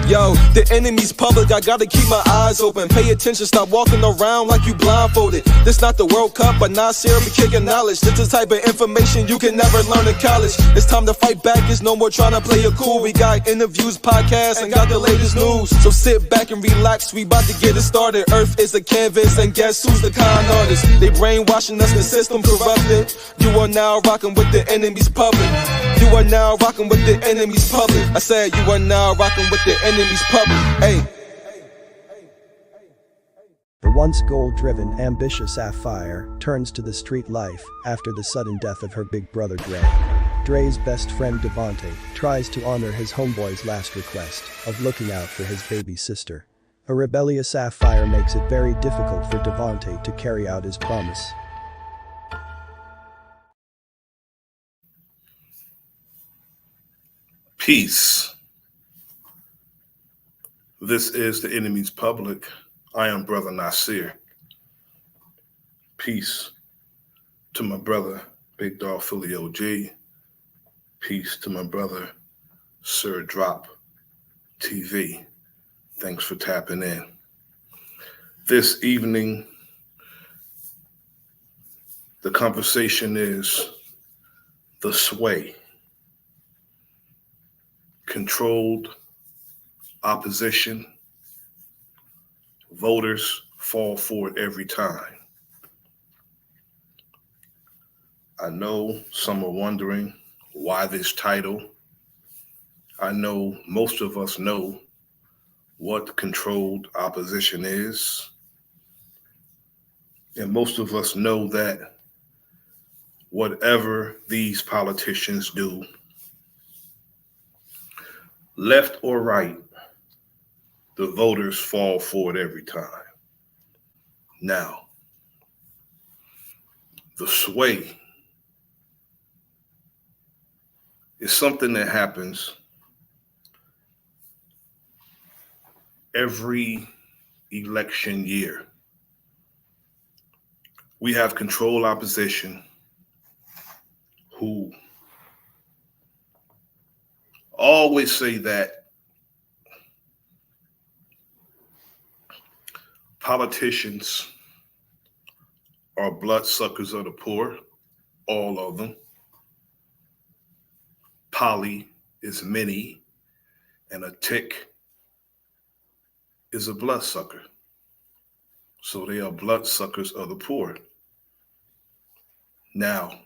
Yo, the enemy's public, I gotta keep my eyes open. Pay attention, stop walking around like you blindfolded. This not the World Cup, but Nasir be kicking knowledge. This the type of information you can never learn in college. It's time to fight back, it's no more trying to play it cool. We got interviews, podcasts, and got the latest news. So sit back and relax, we about to get it started. Earth is a canvas, and guess who's the con artist? They brainwashing us, the system corrupted. You are now rocking with the enemy's public. You are now rocking with the enemy's public. I said you are now rocking with the enemy's public. Hey. The once goal-driven, ambitious Sapphire turns to the street life after the sudden death of her big brother Dre. Dre's best friend Devontae tries to honor his homeboy's last request of looking out for his baby sister. A rebellious Sapphire makes it very difficult for Devontae to carry out his promise. Peace. This is the enemy's public. I am Bro.Nasir. Peace to my brother, Big Dog Philly OG. Peace to my brother, Sir Drop TV. Thanks for tapping in. This evening, the conversation is the sway. Controlled opposition. Voters fall for it every time. I know some are wondering why this title. I know most of us know what controlled opposition is. And most of us know that whatever these politicians do, left or right, the voters fall for it every time. Now, the sway is something that happens every election year. We have controlled opposition who always say that politicians are bloodsuckers of the poor, all of them. Poly is many, and a tick is a bloodsucker. So they are bloodsuckers of the poor. Now,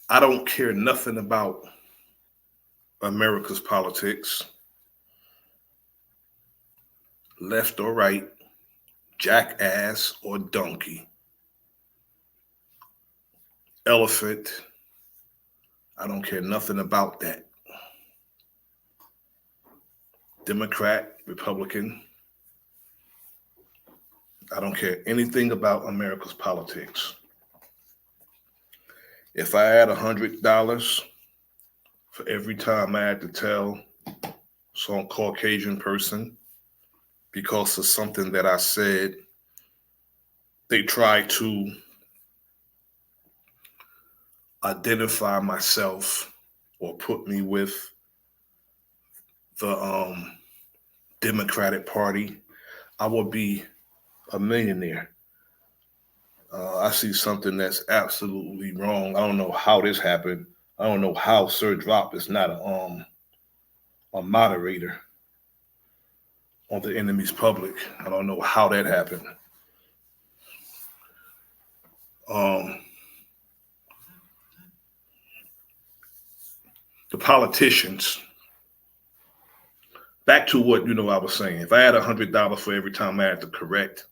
I don't care nothing about America's politics, left or right, jackass or donkey, elephant. I don't care nothing about that. Democrat, Republican. I don't care anything about America's politics. If I had $100 for every time I had to tell some Caucasian person because of something that I said, they tried to identify myself or put me with the Democratic Party, I would be a millionaire. I see something that's absolutely wrong. I don't know how this happened. I don't know how Sir Drop is not a moderator on the enemy's public. I don't know how that happened. The politicians. Back to what I was saying. If I had $100 for every time I had to correct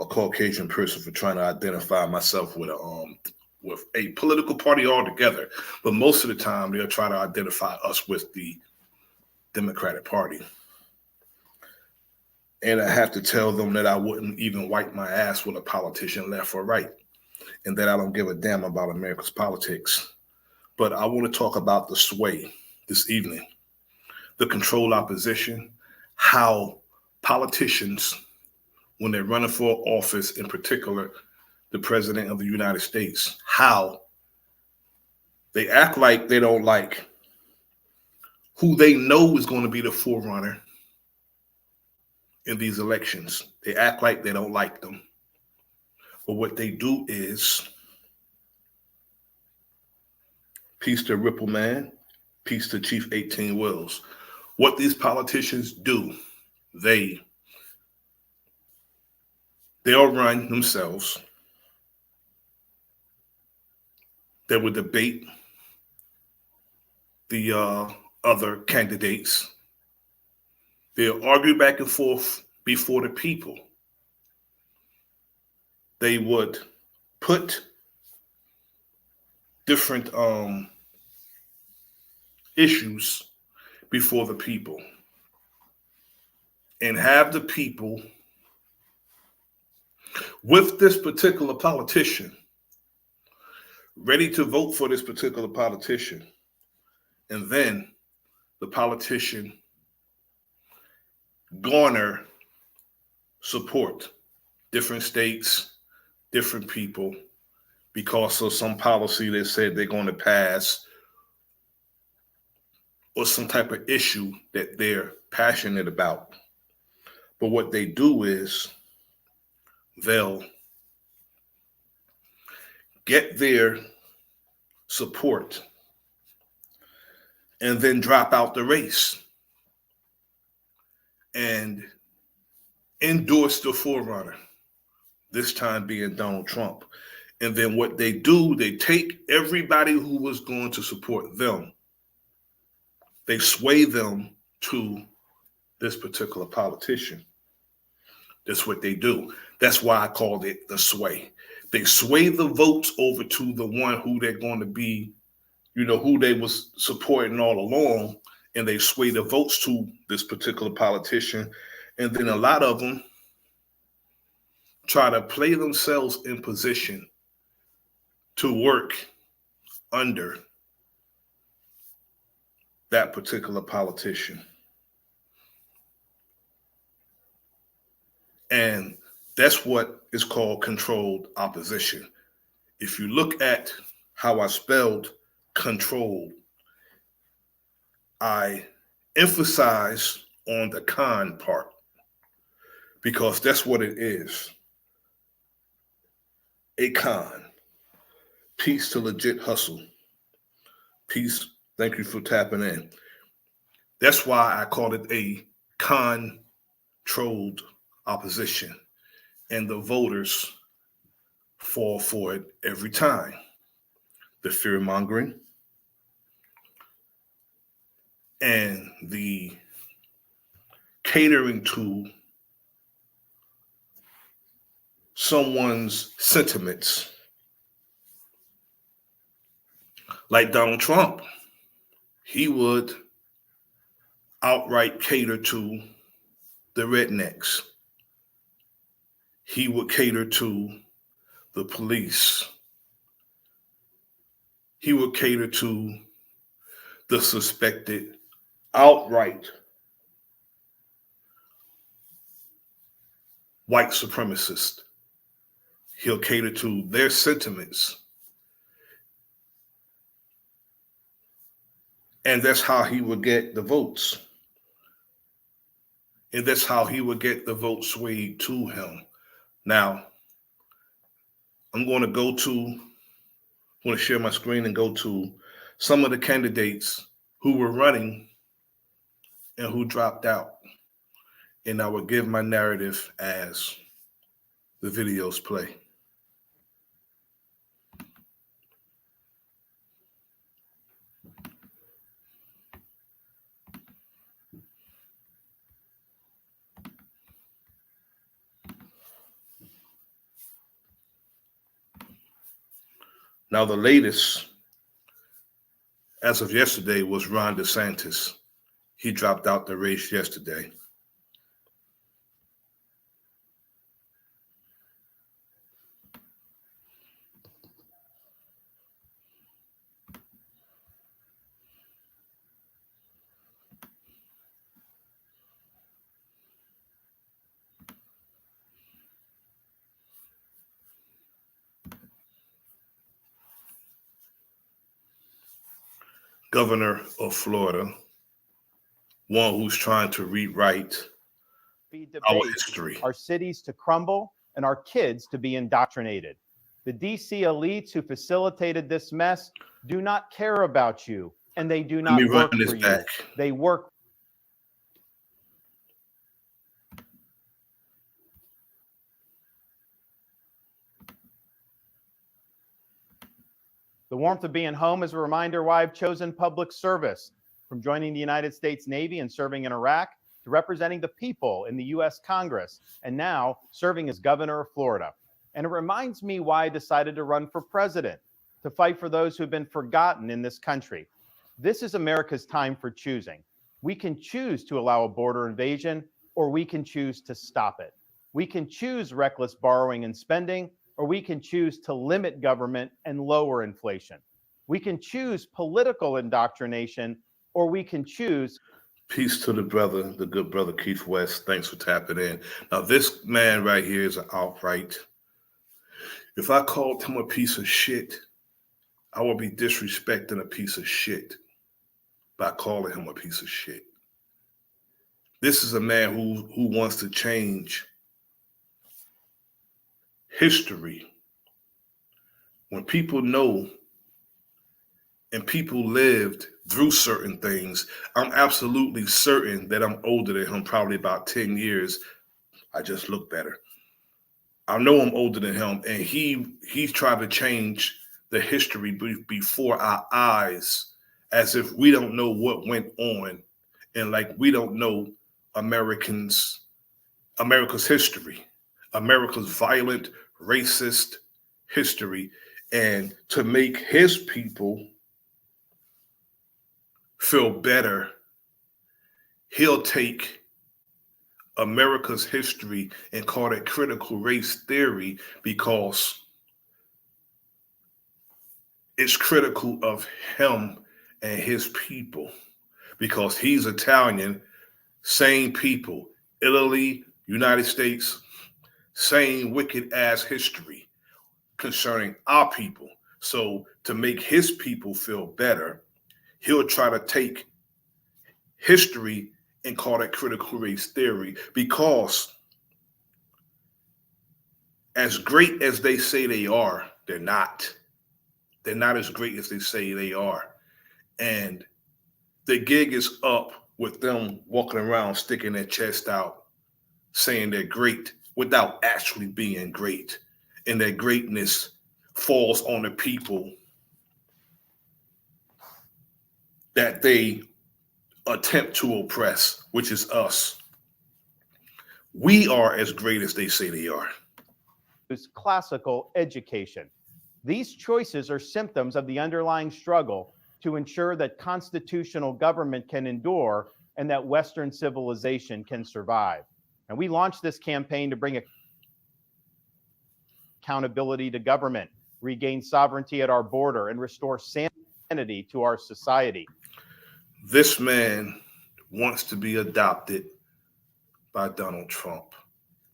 a Caucasian person for trying to identify myself with a political party altogether, but most of the time they'll try to identify us with the Democratic Party. And I have to tell them that I wouldn't even wipe my ass with a politician left or right, and that I don't give a damn about America's politics. But I want to talk about the sway this evening, the controlled opposition, how politicians, when they're running for office, in particular, the President of the United States, how they act like they don't like who they know is going to be the forerunner in these elections. They act like they don't like them. But what they do is, peace to Ripple Man, peace to Chief 18 Wills. What these politicians do, they'll run themselves. They will debate the other candidates. They'll argue back and forth before the people. They would put different issues before the people and have the people with this particular politician ready to vote for this particular politician. And then the politician garner support, different states, different people, because of some policy they said they're going to pass or some type of issue that they're passionate about. But what they do is they'll get their support and then drop out the race and endorse the forerunner, this time being Donald Trump. And then what they do, they take everybody who was going to support them, they sway them to this particular politician. That's what they do. That's why I called it the sway. They sway the votes over to the one who they're going to be, who they was supporting all along, and they sway the votes to this particular politician. And then a lot of them try to play themselves in position to work under that particular politician. And that's what is called controlled opposition. If you look at how I spelled controlled, I emphasize on the con part because that's what it is. A con. Peace to Legit Hustle. Peace. Thank you for tapping in. That's why I call it a controlled opposition. And the voters fall for it every time. The fear mongering and the catering to someone's sentiments. Like Donald Trump, he would outright cater to the rednecks. He would cater to the police. He would cater to the suspected outright white supremacists. He'll cater to their sentiments. And that's how he would get the votes. And that's how he would get the votes swayed to him. Now, I'm going to share my screen and go to some of the candidates who were running and who dropped out. And I will give my narrative as the videos play. Now, the latest, as of yesterday, was Ron DeSantis. He dropped out the race yesterday. Governor of Florida, one who's trying to rewrite our history. Our cities to crumble and our kids to be indoctrinated. The DC elites who facilitated this mess do not care about you, and they do not work for you. They work. The warmth of being home is a reminder why I've chosen public service, from joining the United States Navy and serving in Iraq to representing the people in the U.S. Congress, and now serving as governor of Florida. And it reminds me why I decided to run for president, to fight for those who've been forgotten in this country. This is America's time for choosing. We can choose to allow a border invasion, or we can choose to stop it. We can choose reckless borrowing and spending, or we can choose to limit government and lower inflation. We can choose political indoctrination, or we can choose. Peace to the brother, the good brother Keith West. Thanks for tapping in. Now, this man right here is an outright. If I called him a piece of shit, I would be disrespecting a piece of shit by calling him a piece of shit. This is a man who wants to change history. When people know and people lived through certain things, I'm absolutely certain that I'm older than him, probably about 10 years. I just look better. I know I'm older than him, and he's tried to change the history before our eyes, as if we don't know what went on, and like we don't know America's history, America's violent, racist history, and to make his people feel better, he'll take America's history and call it critical race theory because it's critical of him and his people, because he's Italian, same people, Italy, United States, same wicked ass history concerning our people. So to make his people feel better, he'll try to take history and call it critical race theory, because as great as they say they are, they're not. They're not as great as they say they are. And the gig is up with them walking around, sticking their chest out, saying they're great without actually being great. And their greatness falls on the people that they attempt to oppress, which is us. We are as great as they say they are. Classical education. These choices are symptoms of the underlying struggle to ensure that constitutional government can endure and that Western civilization can survive. And we launched this campaign to bring accountability to government, regain sovereignty at our border, and restore sanity to our society. This man wants to be adopted by Donald Trump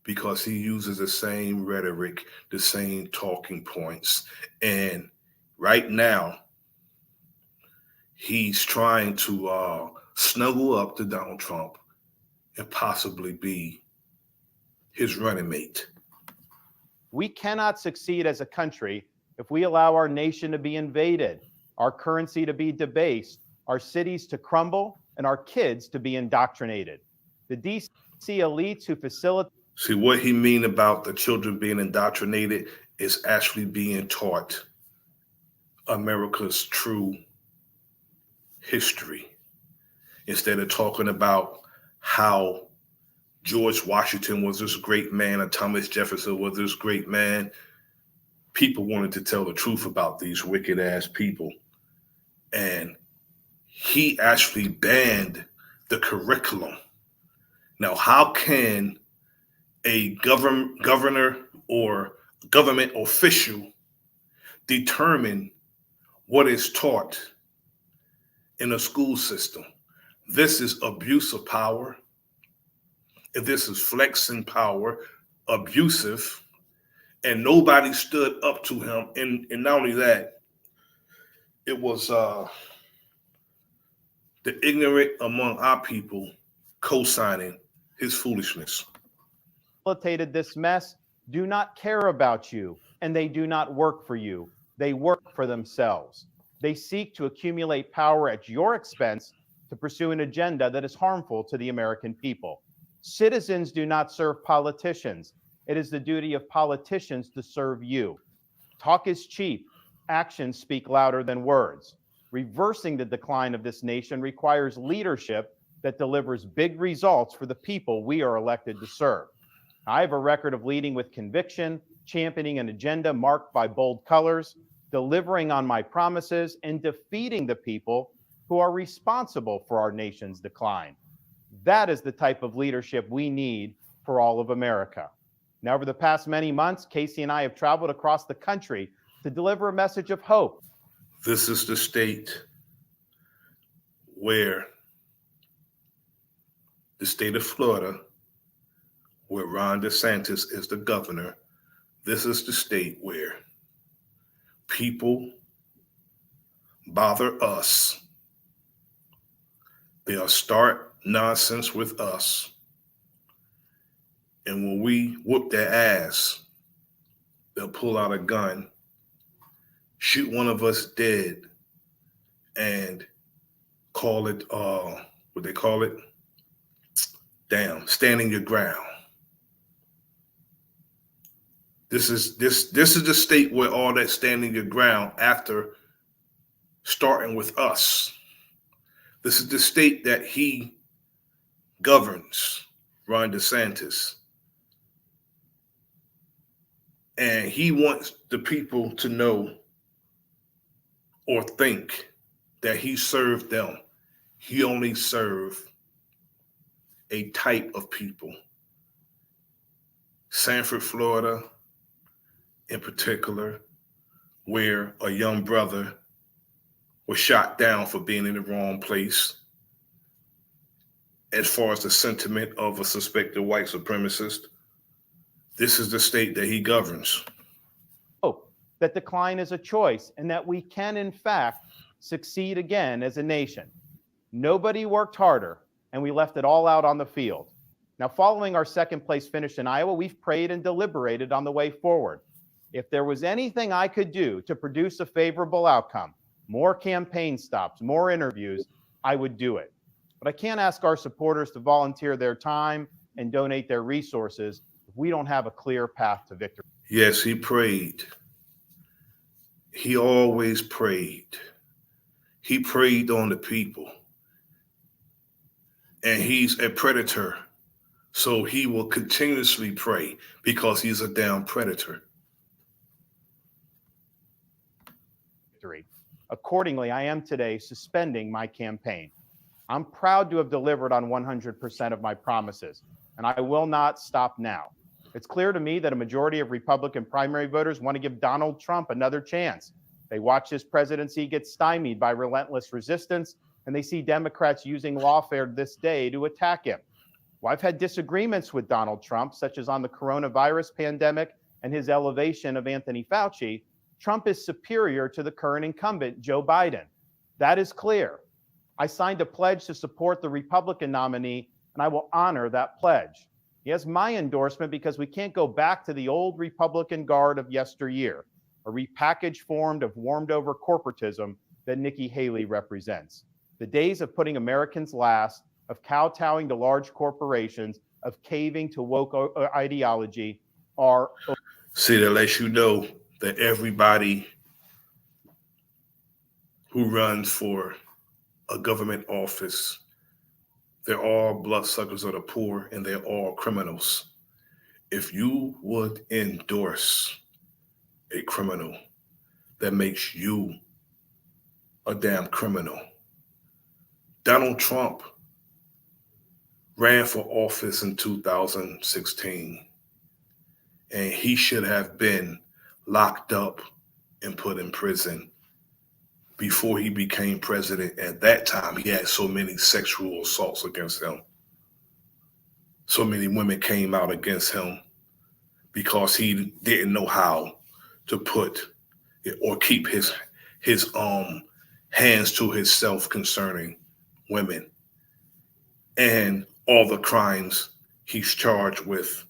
because he uses the same rhetoric, the same talking points. And right now, he's trying to snuggle up to Donald Trump and possibly be his running mate. We cannot succeed as a country if we allow our nation to be invaded, our currency to be debased, our cities to crumble, and our kids to be indoctrinated. The DC elites who facilitate. See, what he mean about the children being indoctrinated is actually being taught America's true history, instead of talking about how George Washington was this great man and Thomas Jefferson was this great man. People wanted to tell the truth about these wicked ass people. And he actually banned the curriculum. Now, how can a governor or government official determine what is taught in a school system? This is abuse of power. If this is flexing power, abusive, and nobody stood up to him. And not only that, it was the ignorant among our people co-signing his foolishness. Facilitated this mess do not care about you, and they do not work for you. They work for themselves. They seek to accumulate power at your expense to pursue an agenda that is harmful to the American people. Citizens do not serve politicians. It is the duty of politicians to serve you. Talk is cheap. Actions speak louder than words. Reversing the decline of this nation requires leadership that delivers big results for the people we are elected to serve. I have a record of leading with conviction, championing an agenda marked by bold colors, delivering on my promises, and defeating the people who are responsible for our nation's decline. That is the type of leadership we need for all of America. Now, over the past many months, Casey and I have traveled across the country to deliver a message of hope. This is the state where the state of Florida, where Ron DeSantis is the governor. This is the state where people bother us. They'll start nonsense with us. And when we whoop their ass, they'll pull out a gun, shoot one of us dead, and call it, what they call it? Standing your ground. This is the state where all that standing your ground after starting with us. This is the state that he governs, Ron DeSantis. And he wants the people to know or think that he served them. He only served a type of people. Sanford, Florida, in particular, where a young brother was shot down for being in the wrong place, as far as the sentiment of a suspected white supremacist. This is the state that he governs. Hope that decline is a choice and that we can, in fact, succeed again as a nation. Nobody worked harder, and we left it all out on the field. Now, following our second place finish in Iowa, we've prayed and deliberated on the way forward. If there was anything I could do to produce a favorable outcome, more campaign stops, more interviews, I would do it. But I can't ask our supporters to volunteer their time and donate their resources if we don't have a clear path to victory. Yes, he prayed. He always prayed. He preyed on the people. And he's a predator. So he will continuously pray because he's a damn predator. Accordingly, I am today suspending my campaign. I'm proud to have delivered on 100% of my promises, and I will not stop now. It's clear to me that a majority of Republican primary voters want to give Donald Trump another chance. They watch his presidency get stymied by relentless resistance, and they see Democrats using lawfare this day to attack him. Well, I've had disagreements with Donald Trump, such as on the coronavirus pandemic and his elevation of Anthony Fauci. Trump is superior to the current incumbent, Joe Biden. That is clear. I signed a pledge to support the Republican nominee, and I will honor that pledge. He has my endorsement because we can't go back to the old Republican guard of yesteryear, a repackaged form of warmed over corporatism that Nikki Haley represents. The days of putting Americans last, of kowtowing to large corporations, of caving to woke ideology are. See, that lets you know that everybody who runs for a government office, they're all bloodsuckers of the poor and they're all criminals. If you would endorse a criminal, that makes you a damn criminal. Donald Trump ran for office in 2016, and he should have been locked up and put in prison before he became president. At that time, he had so many sexual assaults against him. So many women came out against him because he didn't know how to put or keep his hands to himself concerning women and all the crimes he's charged with,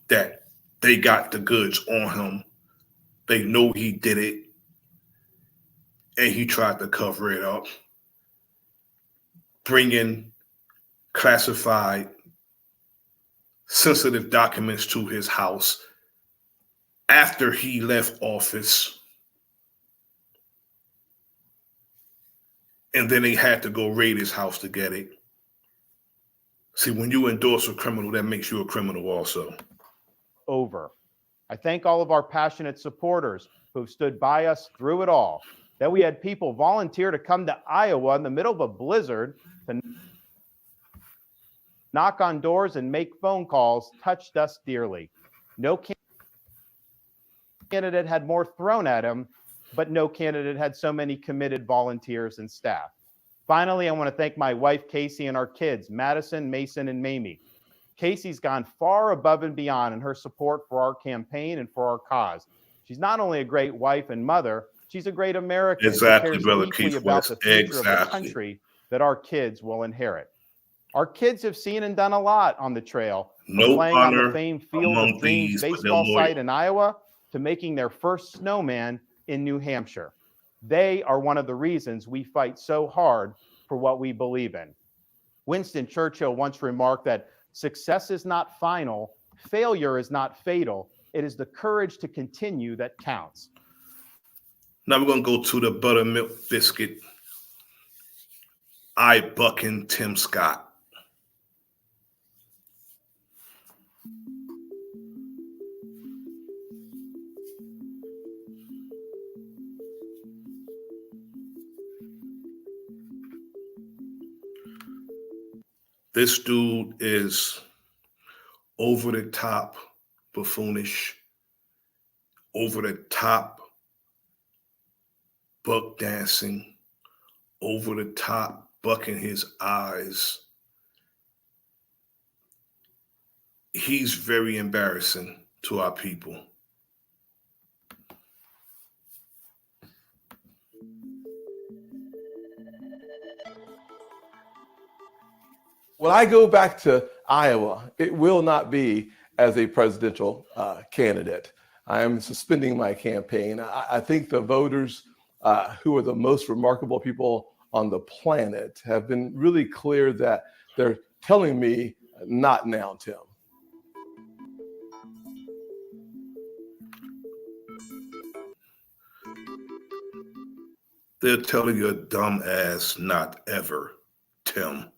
that they got the goods on him. They know he did it, and he tried to cover it up, bringing classified, sensitive documents to his house after he left office. And then they had to go raid his house to get it. See, when you endorse a criminal, that makes you a criminal also. Over. I thank all of our passionate supporters who've stood by us through it all. That we had people volunteer to come to Iowa in the middle of a blizzard to knock on doors and make phone calls touched us dearly. No candidate had more thrown at him, but no candidate had so many committed volunteers and staff. Finally, I want to thank my wife, Casey, and our kids, Madison, Mason, and Mamie. Casey's gone far above and beyond in her support for our campaign and for our cause. She's not only a great wife and mother, she's a great American. Exactly, who cares Brother deeply Keith about West. the future Exactly. of the country that our kids will inherit. Our kids have seen and done a lot on the trail, from No playing on the honor famed Field among of Dreams these, but they're baseball loyal. site in Iowa to making their first snowman in New Hampshire. They are one of the reasons we fight so hard for what we believe in. Winston Churchill once remarked that success is not final, failure is not fatal. It is the courage to continue that counts. Now we're going to go to the buttermilk biscuit. I bucking Tim Scott. This dude is over the top buffoonish, over the top buck dancing, over the top bucking his eyes. He's very embarrassing to our people. When I go back to Iowa, it will not be as a presidential candidate. I am suspending my campaign. I think the voters who are the most remarkable people on the planet have been really clear that they're telling me not now, Tim. They're telling your dumb ass not ever, Tim.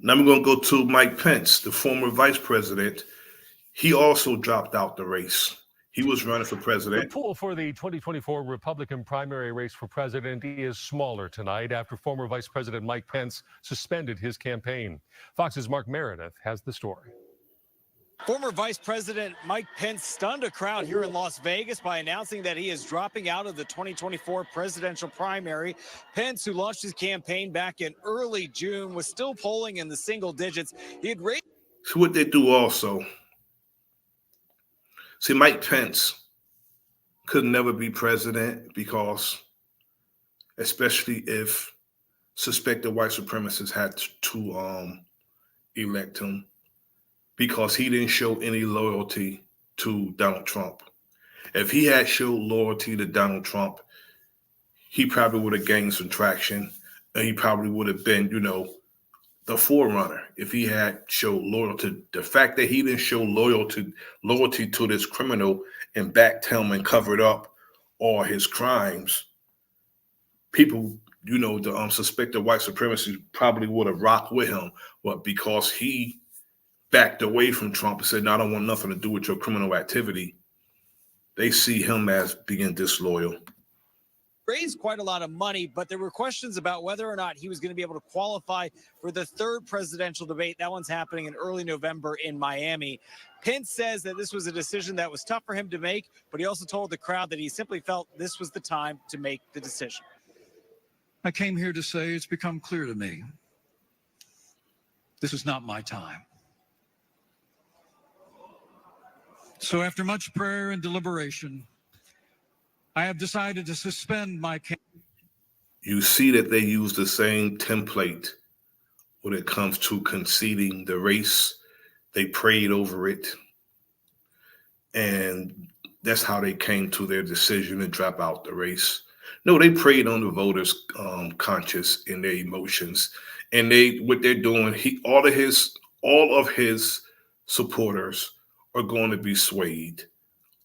Now I'm going to go to Mike Pence, the former vice president. He also dropped out the race. He was running for president. The pool for the 2024 Republican primary race for president is smaller tonight after former Vice President Mike Pence suspended his campaign. Fox's Mark Meredith has the story. Former Vice President Mike Pence stunned a crowd here in Las Vegas by announcing that he is dropping out of the 2024 presidential primary. Pence, who launched his campaign back in early June, was still polling in the single digits. He had raised. So what they do also, see, Mike Pence could never be president because, especially if suspected white supremacists had to elect him, because he didn't show any loyalty to Donald Trump. If he had showed loyalty to Donald Trump, he probably would have gained some traction, and he probably would have been, the forerunner if he had showed loyalty. The fact that he didn't show loyalty to this criminal and backed him and covered up all his crimes, people, the suspected white supremacists probably would have rocked with him, but because he backed away from Trump and said, no, I don't want nothing to do with your criminal activity, they see him as being disloyal. Raised quite a lot of money, but there were questions about whether or not he was going to be able to qualify for the third presidential debate. That one's happening in early November in Miami. Pence says that this was a decision that was tough for him to make, but he also told the crowd that he simply felt this was the time to make the decision. I came here to say it's become clear to me this is not my time. So after much prayer and deliberation, I have decided to suspend my campaign. You see that they use the same template when it comes to conceding the race. They prayed over it, and that's how they came to their decision to drop out the race. No, they preyed on the voters' conscience and their emotions, and what they're doing. All of his supporters are going to be swayed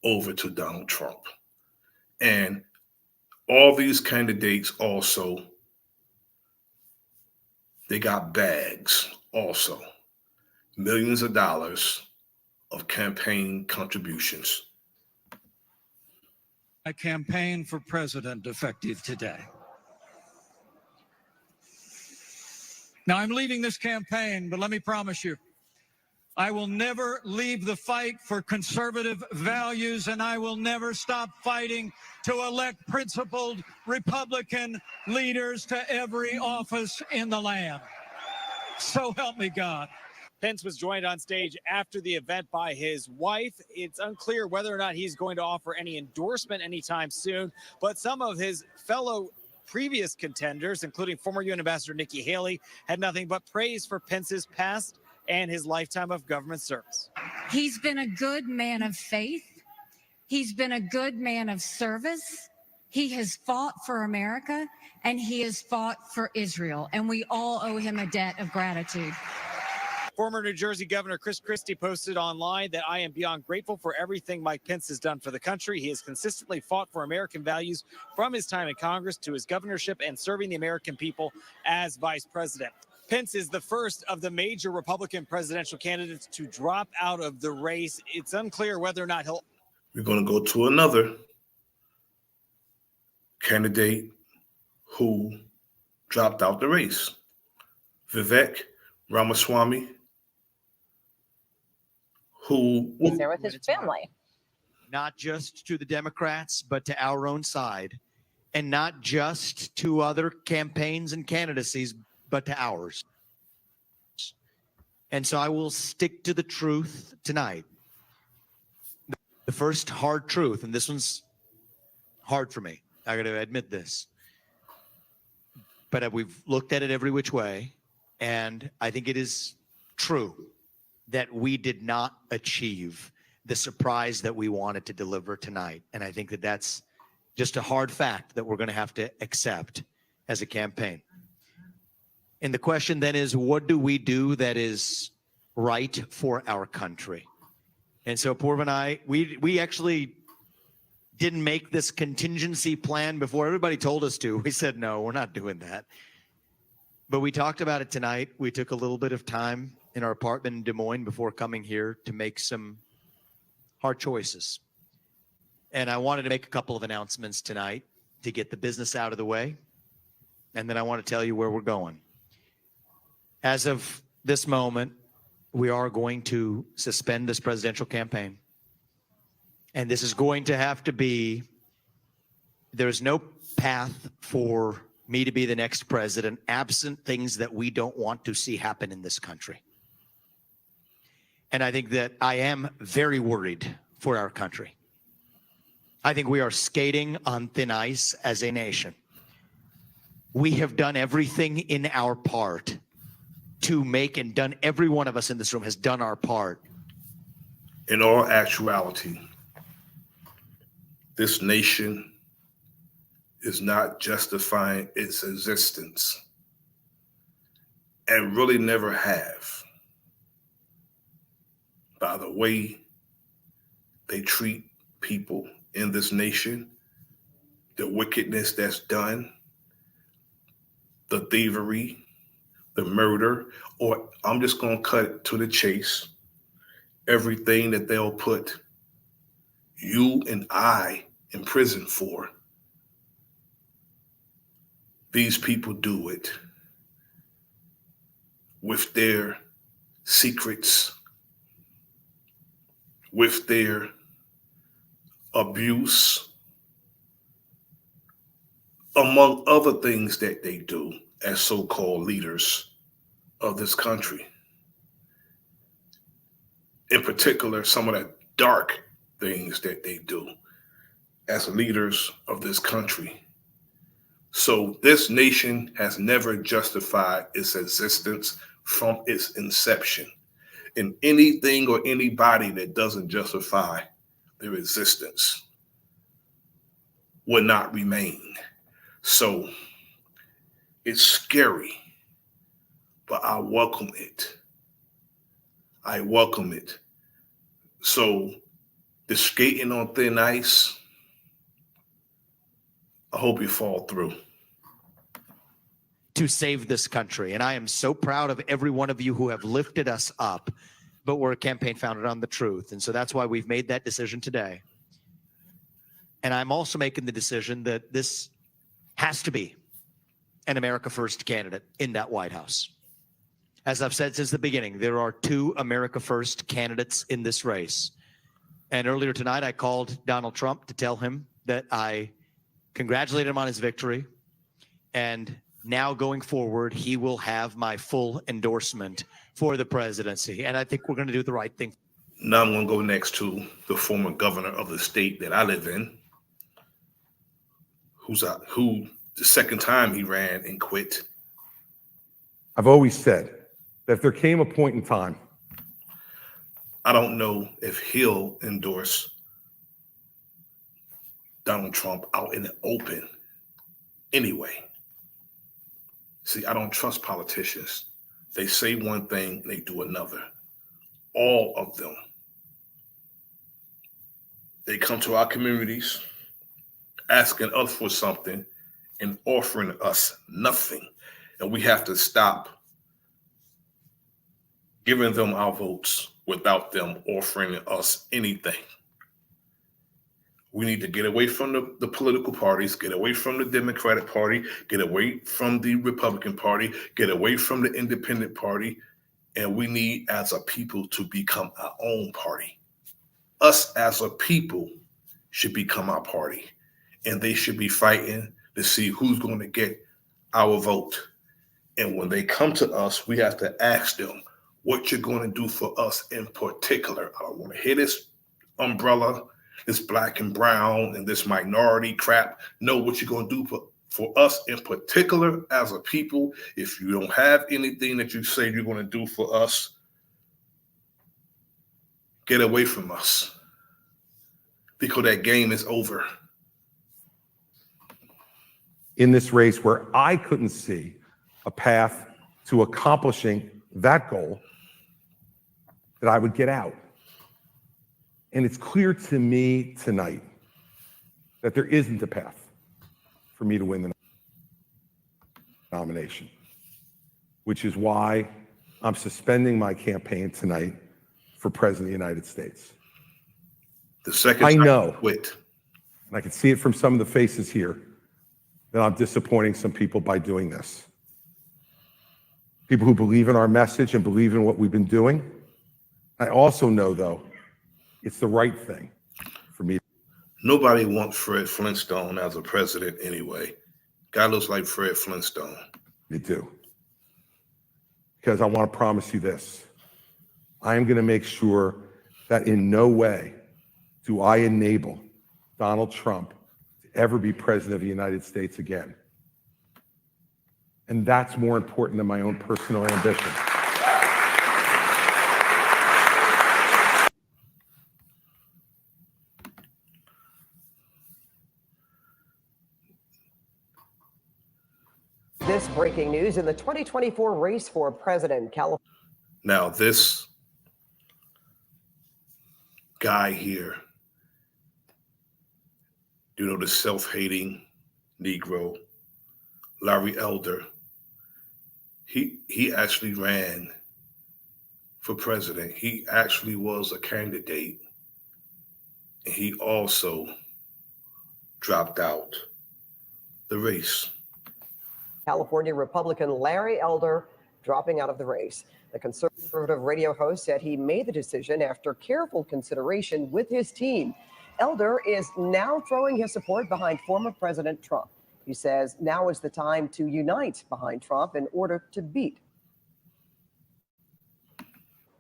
over to Donald Trump, and all these candidates also, they got bags also, millions of dollars of campaign contributions. I campaign for president effective today. Now I'm leaving this campaign, but let me promise you, I will never leave the fight for conservative values, and I will never stop fighting to elect principled Republican leaders to every office in the land. So help me God. Pence was joined on stage after the event by his wife. It's unclear whether or not he's going to offer any endorsement anytime soon, but some of his fellow previous contenders, including former UN Ambassador Nikki Haley, had nothing but praise for Pence's past and his lifetime of government service. He's been a good man of faith. He's been a good man of service. He has fought for America, and he has fought for Israel, and we all owe him a debt of gratitude. Former New Jersey Governor Chris Christie posted online that I am beyond grateful for everything Mike Pence has done for the country. He has consistently fought for American values from his time in Congress to his governorship and serving the American people as vice president. Pence is the first of the major Republican presidential candidates to drop out of the race. It's unclear whether or not he'll. We're going to go to another candidate who dropped out the race, Vivek Ramaswamy, who He's there with his family. Not just to the Democrats, but to our own side, and not just to other campaigns and candidacies, but to ours. And so I will stick to the truth tonight. The first hard truth, and this one's hard for me. I got to admit this. But we've looked at it every which way, and I think it is true that we did not achieve the surprise that we wanted to deliver tonight. And I think that that's just a hard fact that we're going to have to accept as a campaign. And the question then is, what do we do that is right for our country? And so Purv and I, we actually didn't make this contingency plan before everybody told us to. We said, no, we're not doing that. But we talked about it tonight. We took a little bit of time in our apartment in Des Moines before coming here to make some hard choices. And I wanted to make a couple of announcements tonight to get the business out of the way. And then I want to tell you where we're going. As of this moment, we are going to suspend this presidential campaign. And this is going to have to be, there's no path for me to be the next president absent things that we don't want to see happen in this country. And I think that I am very worried for our country. I think we are skating on thin ice as a nation. We have done everything in our part to make, and done, every one of us in this room has done our part. In all actuality, this nation is not justifying its existence, and really never have, by the way they treat people in this nation, the wickedness that's done, the thievery, the murder, or I'm just going to cut it to the chase, everything that they'll put you and I in prison for. These people do it with their secrets, with their abuse, among other things that they do as so-called leaders of this country. In particular, some of the dark things that they do as leaders of this country. So this nation has never justified its existence from its inception. And anything or anybody that doesn't justify their existence will not remain. So it's scary, but I welcome it. I welcome it. So the skating on thin ice, I hope you fall through. To save this country. And I am so proud of every one of you who have lifted us up, but we're a campaign founded on the truth. And so that's why we've made that decision today. And I'm also making the decision that this has to be an America First candidate in that White House. As I've said since the beginning, there are two America First candidates in this race. And earlier tonight, I called Donald Trump to tell him that I congratulated him on his victory. And now going forward, he will have my full endorsement for the presidency. And I think we're going to do the right thing. Now I'm going to go next to the former governor of the state that I live in, who the second time he ran and quit. I've always said that if there came a point in time, I don't know if he'll endorse Donald Trump out in the open anyway. See, I don't trust politicians. They say one thing, they do another. All of them. They come to our communities asking us for something and offering us nothing. And we have to stop giving them our votes without them offering us anything. We need to get away from the political parties, get away from the Democratic Party, get away from the Republican Party, get away from the Independent Party, and we need, as a people, to become our own party. Us as a people should become our party, and they should be fighting to see who's going to get our vote. And when they come to us, we have to ask them what you're going to do for us in particular. I don't want to hear this umbrella, this black and brown and this minority crap. Know what you're going to do for us in particular as a people. If you don't have anything that you say you're going to do for us, get away from us, because that game is over. in this race where I couldn't see a path to accomplishing that goal, that I would get out. And it's clear to me tonight that there isn't a path for me to win the nomination, which is why I'm suspending my campaign tonight for President of the United States. The second I time know, you quit. and I can see it from some of the faces here, that I'm disappointing some people by doing this. People who believe in our message and believe in what we've been doing, I also know, though, it's the right thing for me. Nobody wants Fred Flintstone as a president anyway. Guy looks like Fred Flintstone. to do. Because I want to promise you this. I am going to make sure that in no way do I enable Donald Trump to ever be president of the United States again. And that's more important than my own personal ambition. This breaking news in the 2024 race for president, California. Now, this guy here, you know, the self-hating Negro, Larry Elder, he actually ran for president. He actually was a candidate, and he also dropped out the race. California Republican Larry Elder dropping out of the race. The conservative radio host said he made the decision after careful consideration with his team. Elder is now throwing his support behind former President Trump. He says now is the time to unite behind Trump in order to beat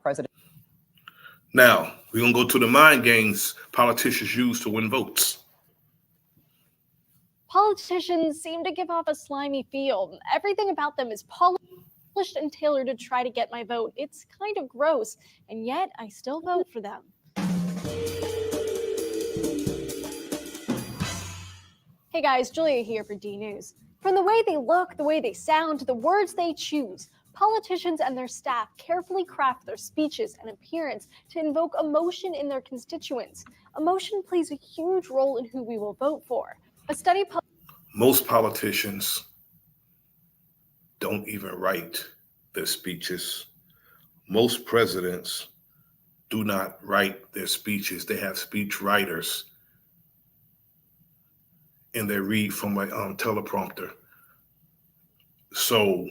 President. Now, we're going to go to the mind games politicians use to win votes. Politicians seem to give off a slimy feel. Everything about them is polished and tailored to try to get my vote. It's kind of gross, and yet I still vote for them. Hey guys, Julia here for D News. From the way they look, the way they sound, to the words they choose, politicians and their staff carefully craft their speeches and appearance to invoke emotion in their constituents. Emotion plays a huge role in who we will vote for. A study most politicians don't even write their speeches. Most presidents do not write their speeches. They have speech writers, and they read from a teleprompter. So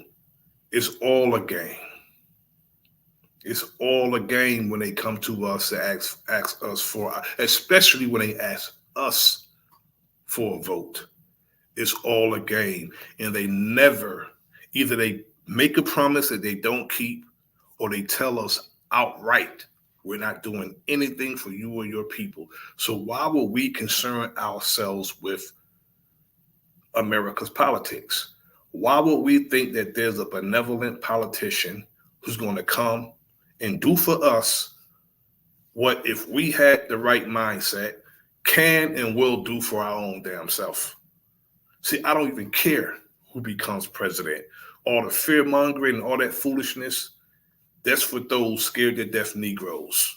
it's all a game. It's all a game when they come to us to ask us for, especially when they ask us for a vote. It's all a game. And they never, either they make a promise that they don't keep, or they tell us outright, we're not doing anything for you or your people. So why would we concern ourselves with America's politics? Why would we think that there's a benevolent politician who's going to come and do for us what, if we had the right mindset, can and will do for our own damn self? See, I don't even care who becomes president. All the fear mongering and all that foolishness, that's for those scared to death Negroes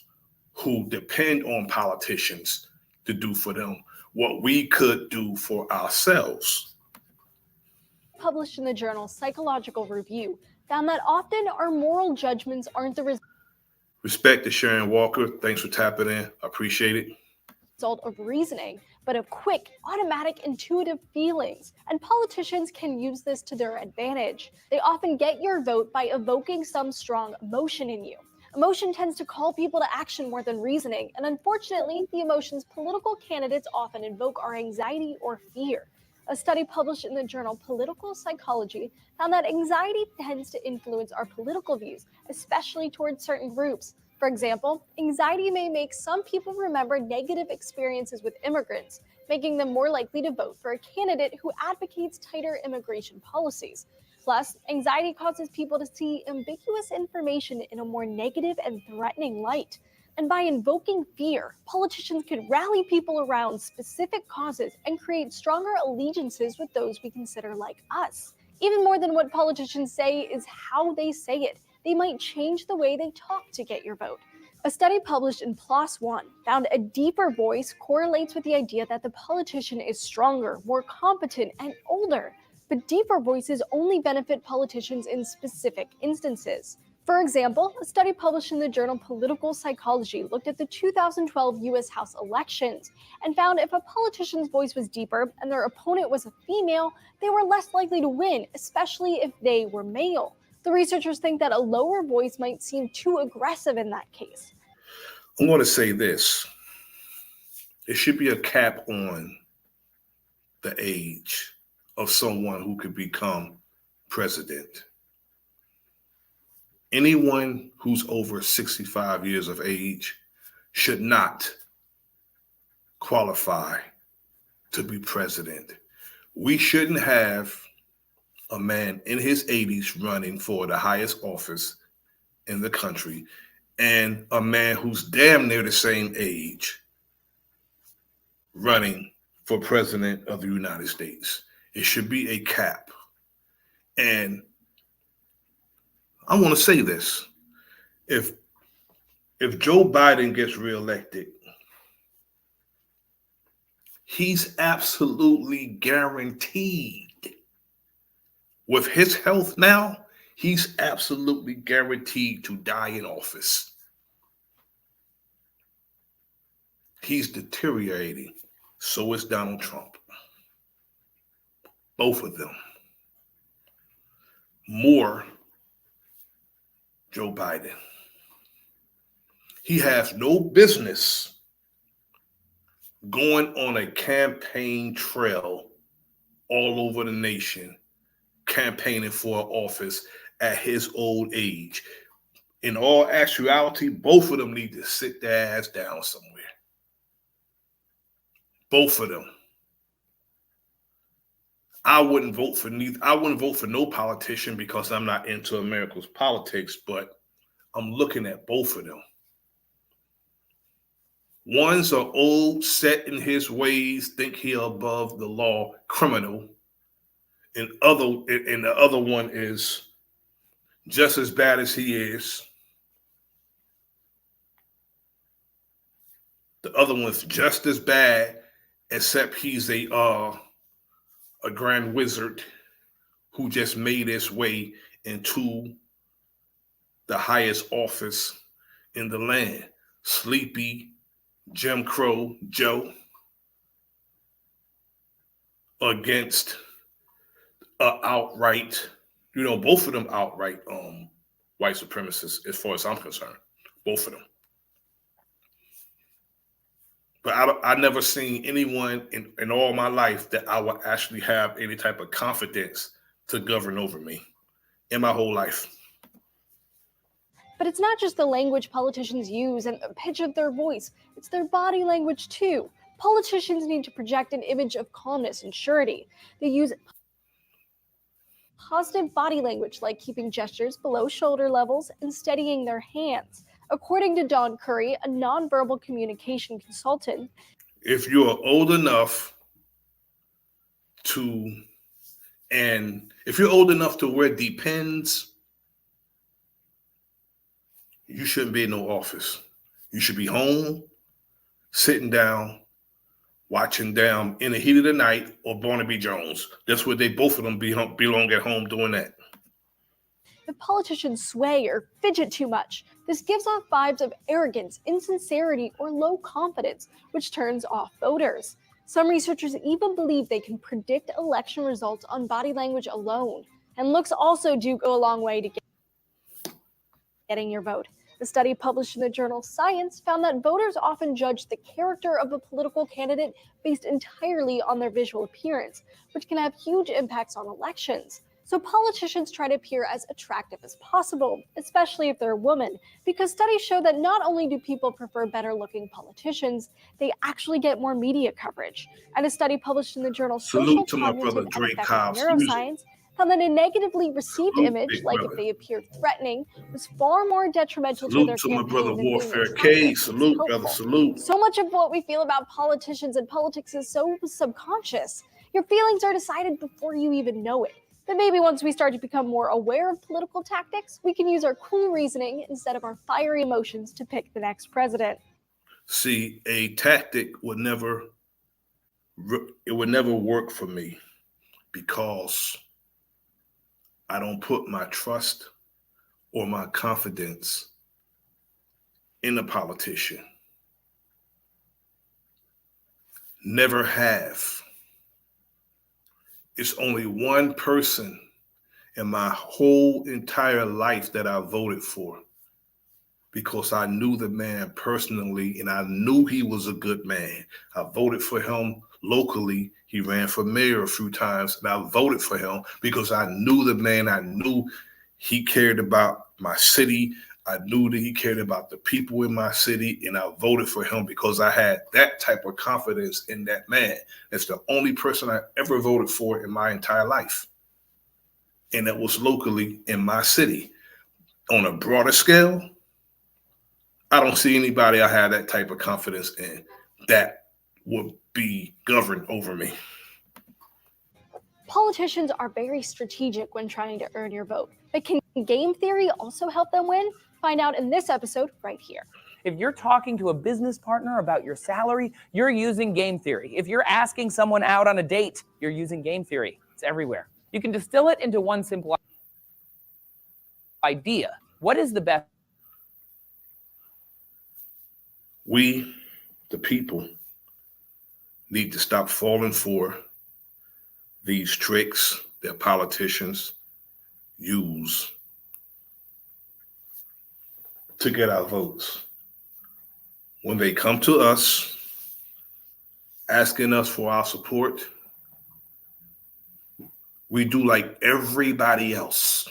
who depend on politicians to do for them what we could do for ourselves. Published in the journal Psychological Review found that often our moral judgments aren't the Respect to Sharon Walker. Thanks for tapping in. I appreciate it. Result of reasoning, but of quick, automatic, intuitive feelings. And politicians can use this to their advantage. They often get your vote by evoking some strong emotion in you. Emotion tends to call people to action more than reasoning, and unfortunately, the emotions political candidates often invoke are anxiety or fear. A study published in the journal Political Psychology found that anxiety tends to influence our political views, especially towards certain groups. For example, anxiety may make some people remember negative experiences with immigrants, making them more likely to vote for a candidate who advocates tighter immigration policies. Plus, anxiety causes people to see ambiguous information in a more negative and threatening light. And by invoking fear, politicians could rally people around specific causes and create stronger allegiances with those we consider like us. Even more than what politicians say is how they say it. They might change the way they talk to get your vote. A study published in PLOS One found a deeper voice correlates with the idea that the politician is stronger, more competent, and older. But deeper voices only benefit politicians in specific instances. For example, a study published in the journal Political Psychology looked at the 2012 U.S. House elections and found if a politician's voice was deeper and their opponent was a female, they were less likely to win, especially if they were male. The researchers think that a lower voice might seem too aggressive in that case. I'm going to say this. There should be a cap on the age of someone who could become president. Anyone who's over 65 years of age should not qualify to be president. We shouldn't have a man in his 80s running for the highest office in the country and a man who's damn near the same age running for president of the United States. It should be a cap. And I want to say this. If Joe Biden gets reelected, he's absolutely guaranteed, with his health now, he's absolutely guaranteed to die in office. He's deteriorating. So is Donald Trump. Both of them. More Joe Biden. He has no business going on a campaign trail all over the nation, campaigning for office at his old age. In all actuality, both of them need to sit their ass down somewhere. Both of them. I wouldn't vote for no politician because I'm not into America's politics, but I'm looking at both of them. One's an old, set in his ways, think he above the law criminal, and the other one is just as bad as he is. The other one's just as bad, except he's a grand wizard who just made his way into the highest office in the land. Sleepy Jim Crow Joe against outright, both of them outright white supremacists as far as I'm concerned. Both of them. But I never seen anyone in all my life that I would actually have any type of confidence to govern over me in my whole life. But it's not just the language politicians use and the pitch of their voice, it's their body language too. Politicians need to project an image of calmness and surety. They use positive body language like keeping gestures below shoulder levels and steadying their hands. According to Don Curry, a nonverbal communication consultant, if you're old enough to wear Depends, you shouldn't be in no office. You should be home, sitting down, watching down In the Heat of the Night or Barnaby Jones. That's where both of them belong at home doing that. if politicians sway or fidget too much, this gives off vibes of arrogance, insincerity, or low confidence, which turns off voters. Some researchers even believe they can predict election results on body language alone. And looks also do go a long way to getting your vote. The study published in the journal Science found that voters often judge the character of a political candidate based entirely on their visual appearance, which can have huge impacts on elections. So politicians try to appear as attractive as possible, especially if they're a woman, because studies show that not only do people prefer better-looking politicians, they actually get more media coverage. And a study published in the journal Social Cognitive and Affective Neuroscience found that a negatively received image, like if they appear threatening, was far more detrimental to their campaign than being attractive. So much of what we feel about politicians and politics is so subconscious. Your feelings are decided before you even know it. But maybe once we start to become more aware of political tactics, we can use our cool reasoning instead of our fiery emotions to pick the next president. See, a tactic would never work for me because I don't put my trust or my confidence in a politician. Never have. It's only one person in my whole entire life that I voted for. because I knew the man personally and I knew he was a good man. I voted for him locally. He ran for mayor a few times, and I voted for him because I knew the man. I knew he cared about my city. I knew that he cared about the people in my city, and I voted for him because I had that type of confidence in that man. It's the only person I ever voted for in my entire life. And that was locally in my city. On a broader scale, I don't see anybody I have that type of confidence in that would be governed over me. Politicians are very strategic when trying to earn your vote. But can game theory also help them win? Find out in this episode right here. If you're talking to a business partner about your salary, you're using game theory. If you're asking someone out on a date, you're using game theory. It's everywhere. You can distill it into one simple idea. What is the best? We, the people, need to stop falling for these tricks that politicians use to get our votes. When they come to us, asking us for our support, we do like everybody else.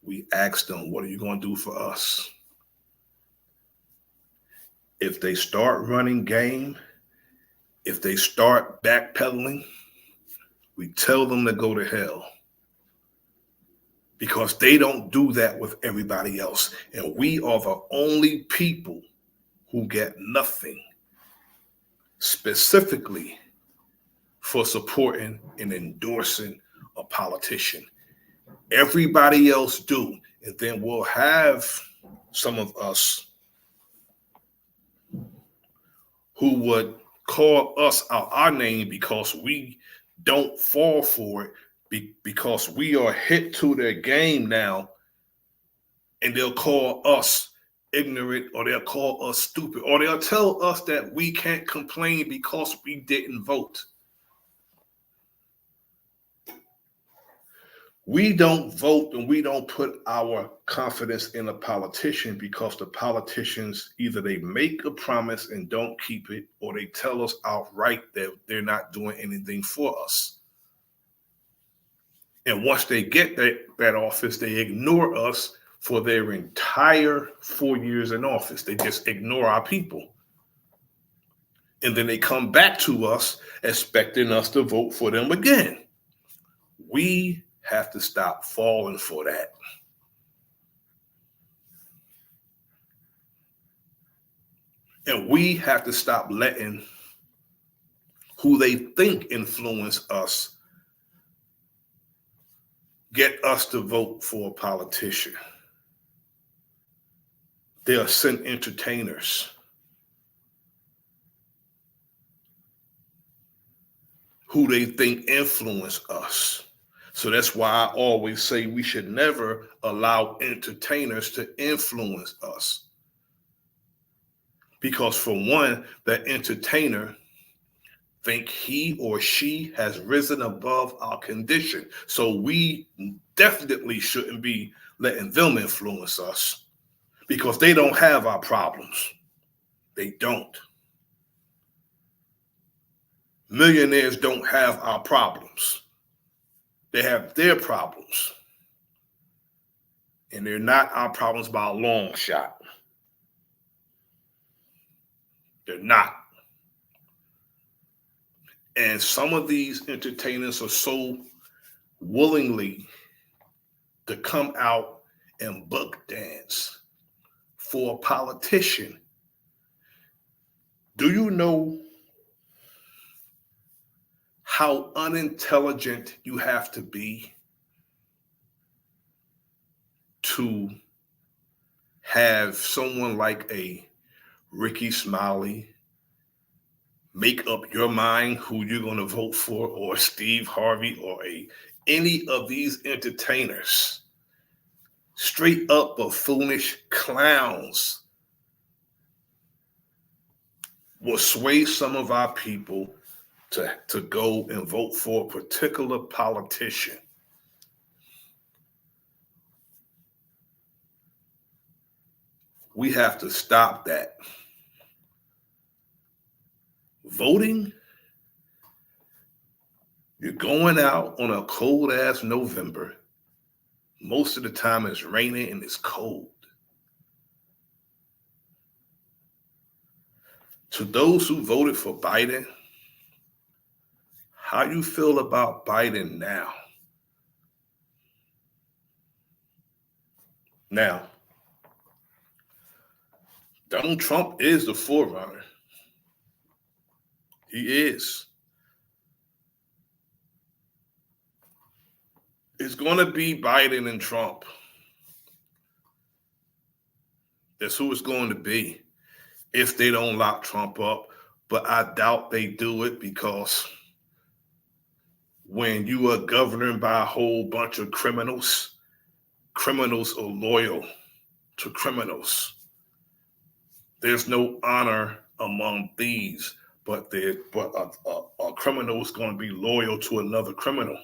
We ask them, what are you going to do for us? If they start running game, if they start backpedaling, we tell them to go to hell. Because they don't do that with everybody else. And we are the only people who get nothing specifically for supporting and endorsing a politician. Everybody else do. And then we'll have some of us who would call us out our name because we don't fall for it, because we are hit to their game now, and they'll call us ignorant, or they'll call us stupid, or they'll tell us that we can't complain because we didn't vote. We don't vote and we don't put our confidence in a politician because the politicians, either they make a promise and don't keep it, or they tell us outright that they're not doing anything for us. And once they get that office, they ignore us for their entire 4 years in office. They just ignore our people. And then they come back to us expecting us to vote for them again. We have to stop falling for that. And we have to stop letting who they think influence us get us to vote for a politician. They are sent entertainers who they think influence us. So that's why I always say we should never allow entertainers to influence us. Because for one, the entertainer think he or she has risen above our condition. So we definitely shouldn't be letting them influence us because they don't have our problems. They don't. Millionaires don't have our problems. They have their problems. And they're not our problems by a long shot. They're not. And some of these entertainers are so willingly to come out and buck dance for a politician. Do you know how unintelligent you have to be to have someone like a Ricky Smiley make up your mind who you're going to vote for, or Steve Harvey, or any of these entertainers? Straight up buffoonish clowns will sway some of our people to go and vote for a particular politician. We have to stop that. Voting, you're going out on a cold ass November. Most of the time it's raining and it's cold. To those who voted for Biden, how you feel about Biden now? Now, Donald Trump is the forerunner. He is. It's going to be Biden and Trump. That's who it's going to be if they don't lock Trump up. But I doubt they do it, because when you are governed by a whole bunch of criminals, criminals are loyal to criminals. There's no honor among thieves, but a criminal is going to be loyal to another criminal.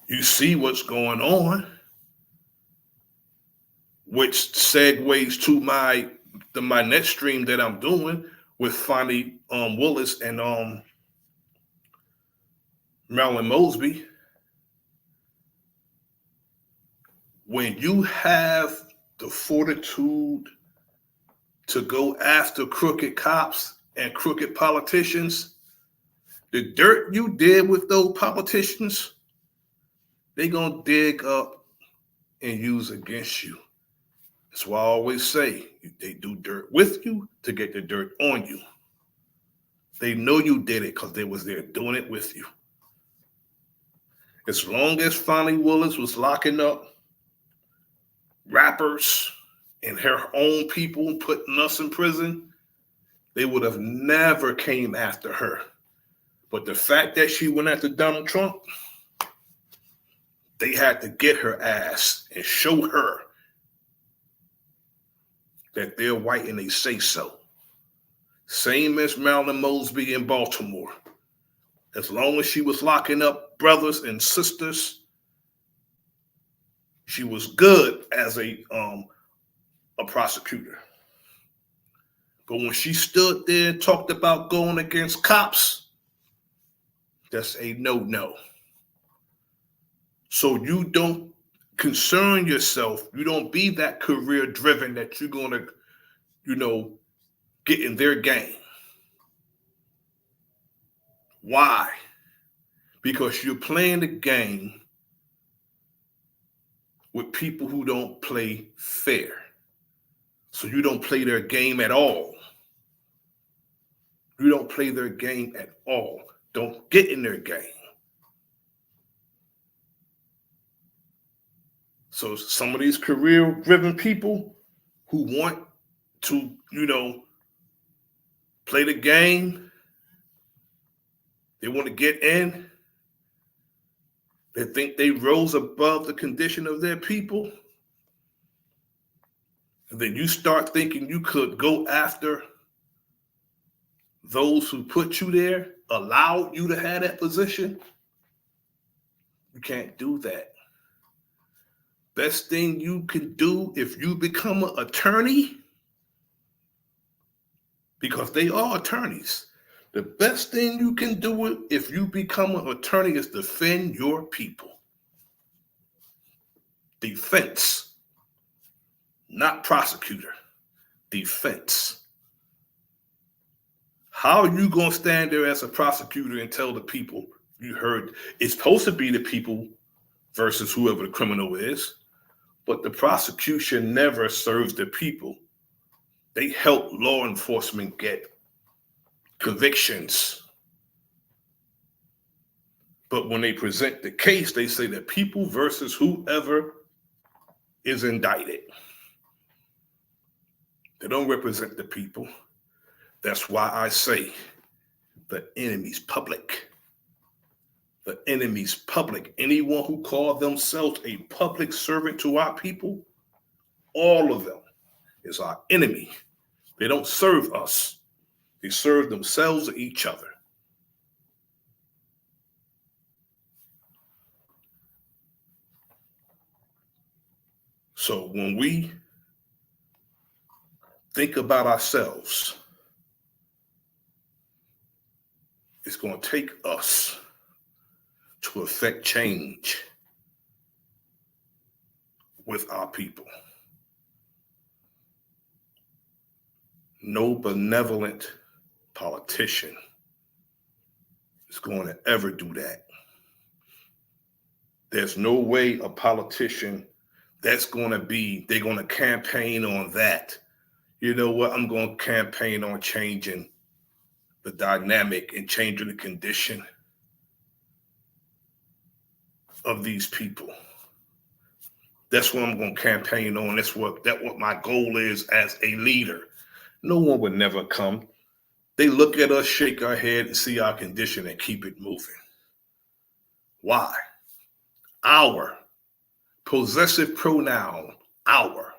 You see what's going on, which segues to my next stream that I'm doing with Fonnie Willis and Marilyn Mosby. When you have the fortitude to go after crooked cops and crooked politicians, the dirt you did with those politicians, they're going to dig up and use against you. That's why I always say, they do dirt with you to get the dirt on you. They know you did it because they was there doing it with you. As long as Fonnie Willis was locking up rappers and her own people, putting us in prison, they would have never came after her. But the fact that she went after Donald Trump, they had to get her ass and show her that they're white and they say so. Same as Marilyn Mosby in Baltimore. As long as she was locking up brothers and sisters, she was good as a prosecutor. But when she stood there and talked about going against cops, that's a no-no. So you don't concern yourself. You don't be that career-driven that you're going to, get in their game. Why? Because you're playing the game with people who don't play fair. So you don't play their game at all. You don't play their game at all. Don't get in their game. So some of these career-driven people who want to, play the game, they want to get in, they think they rose above the condition of their people, and then you start thinking you could go after those who put you there, allowed you to have that position. You can't do that. Best thing you can do if you become an attorney, because they are attorneys, the best thing you can do if you become an attorney is defend your people. Defense, not prosecutor. Defense. How are you going to stand there as a prosecutor and tell the people, you heard, it's supposed to be the people versus whoever the criminal is, but the prosecution never serves the people. They help law enforcement get convictions. But when they present the case, they say the people versus whoever is indicted. They don't represent the people. That's why I say the enemy's public. The enemy's public. Anyone who calls themselves a public servant to our people, all of them is our enemy. They don't serve us. They serve themselves or each other. So when we think about ourselves, it's going to take us to affect change with our people. No benevolent politician is going to ever do that. There's no way a politician they're going to campaign on that. You know what? I'm going to campaign on changing the dynamic and changing the condition of these people. That's what I'm going to campaign on. That's what my goal is as a leader. No one would never come. They look at us, shake our head, and see our condition and keep it moving. Why? Our possessive pronoun, our.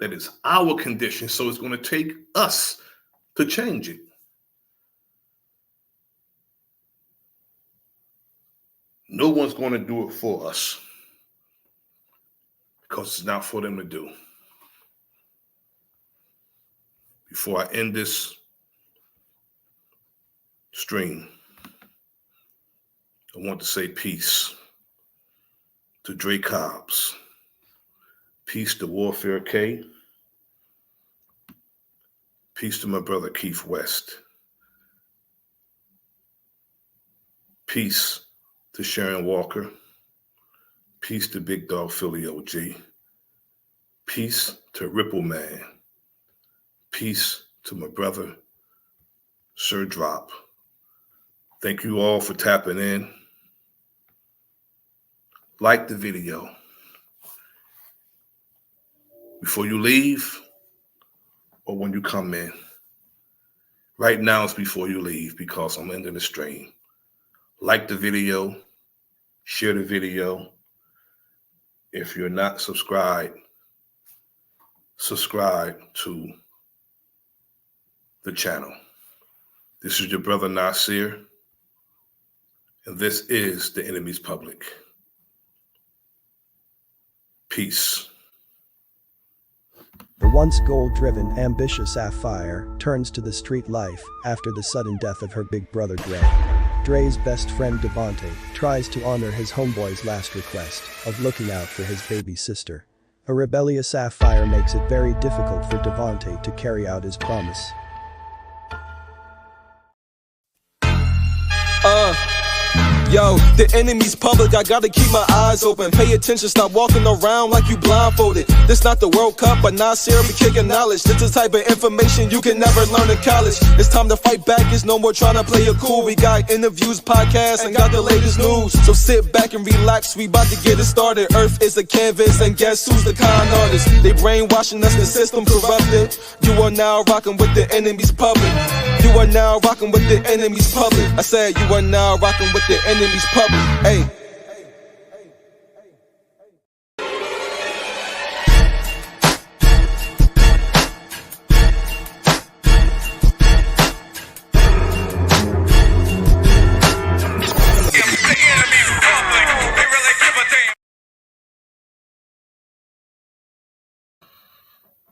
That is our condition. So it's going to take us to change it. No one's going to do it for us because it's not for them to do. Before I end this stream, I want to say peace to Dre Cobbs, peace to Warfare K, peace to my brother Keith West, peace to Sharon Walker, peace to Big Dog Philly OG, peace to Ripple Man, peace to my brother Sir Drop. Thank you all for tapping in. Like the video. Before you leave or when you come in. Right now it's before you leave because I'm ending the stream. Like the video, share the video. If you're not subscribed, subscribe to the channel. This is your brother Nasir, and this is The Enemy's Public. Peace. The once goal-driven, ambitious Sapphire turns to the street life after the sudden death of her big brother Dre. Dre's best friend Devontae tries to honor his homeboy's last request of looking out for his baby sister. A rebellious Sapphire makes it very difficult for Devontae to carry out his promise. Yo, the enemy's public, I gotta keep my eyes open. Pay attention, stop walking around like you blindfolded. This not the World Cup, but Nasir be kicking knowledge. This the type of information you can never learn in college. It's time to fight back, it's no more trying to play it cool. We got interviews, podcasts, and got the latest news. So sit back and relax, we about to get it started. Earth is the canvas, and guess who's the con artist? They brainwashing us, the system corrupted. You are now rocking with the enemy's public. You are now rocking with the enemy's public. I said you are now rocking with the enemy's public. Hey.